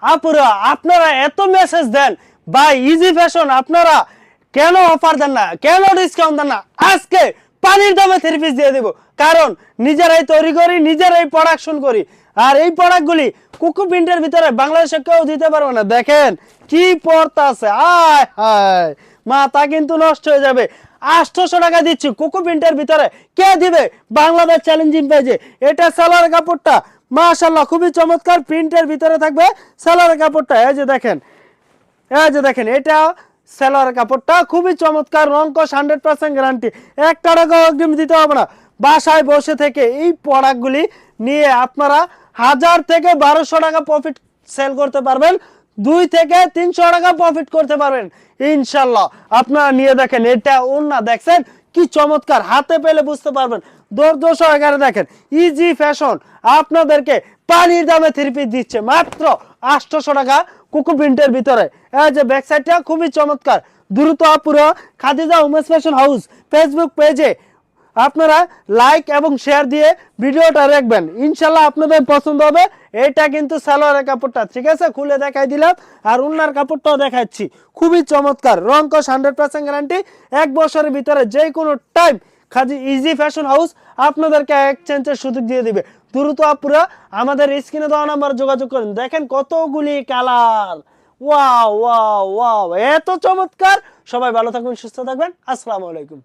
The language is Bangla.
আপুরা আপনারা এত মেসেজ দেন ভাই ইজি ফ্যাশন আপনারা কেন অফার দেন না, কেন ডিসকাউন্ট দেন না? আজকে পানির দামে থ্রি পিস দিয়ে দেব, কারণ নিজেরাই তৈরি করি, নিজেরাই প্রোডাকশন করি। আর এই প্রোডাক্টগুলি কুকু প্রিন্টের ভিতরে বাংলাদেশে কেউ দিতে পারবে না। দেখেন কি পড়তা আছে, আয় হায় মাথা কিন্তু নষ্ট হয়ে যাবে। 800 টাকা দিচ্ছি কুকু প্রিন্টের ভিতরে, কে দিবে? বাংলাদেশ চ্যালেঞ্জিং পেজে। এটা সালোয়ার কাপড়টা মাশাআল্লাহ খুবই চমৎকার প্রিন্টের ভিতরে থাকবে সালোয়ার কাপড়টা। এই যে দেখেন, এই যে দেখেন, এটা সালোয়ার কাপড়টা খুবই চমৎকার, রং কস 100% গ্যারান্টি। 1 টাকাও অগ্রিম দিতে হবে না। বাসায় বসে থেকে এই প্রোডাক্টগুলি নিয়ে আপনারা 1000 থেকে 1200 টাকা প্রফিট সেল করতে পারবেন, 2 থেকে 300 টাকা প্রফিট করতে পারবেন ইনশাল্লাহ। আপনারা নিয়ে দেখেন, এটা ওন্না দেখছেন কি চমৎকার, হাতে পেলে বুঝতে পারবেন। ধৈর্য সহকারে দেখেন, ইজি ফ্যাশন আপনাদেরকে পানির দামে থ্রি পিস দিচ্ছে মাত্র 800 টাকা কুকু প্রিন্টের ভিতরে। এই যে ব্যাক সাইডটা খুবই চমৎকার। দ্রুত আপুরা Khadija women's fashion house Facebook পেজে আপনারা লাইক এবং শেয়ার দিয়ে ভিডিওটা রাখবেন, ইনশাল্লাহ আপনাদের পছন্দ হবে। এটা কিন্তু সালোয়ারের কাপড়টা, ঠিক আছে, খুলে দেখাই দিলাম। আর উন্নার কাপড়টাও দেখাচ্ছি, খুবই চমৎকার, রং কস 100% গ্যারান্টি। 1 বছরের ভিতরে যে কোনো time khadi easy fashion house আপনাদেরকে এক্সচেঞ্জের সুযোগ দিয়ে দিবে। দ্রুত আপুরা আমাদের স্ক্রিনে দেওয়া নাম্বার যোগাযোগ করুন। দেখেন কতগুলি কালার, ওয়াও ওয়াও ওয়াও, এত চমৎকার। সবাই ভালো থাকবেন, সুস্থ থাকবেন। আসসালামু আলাইকুম।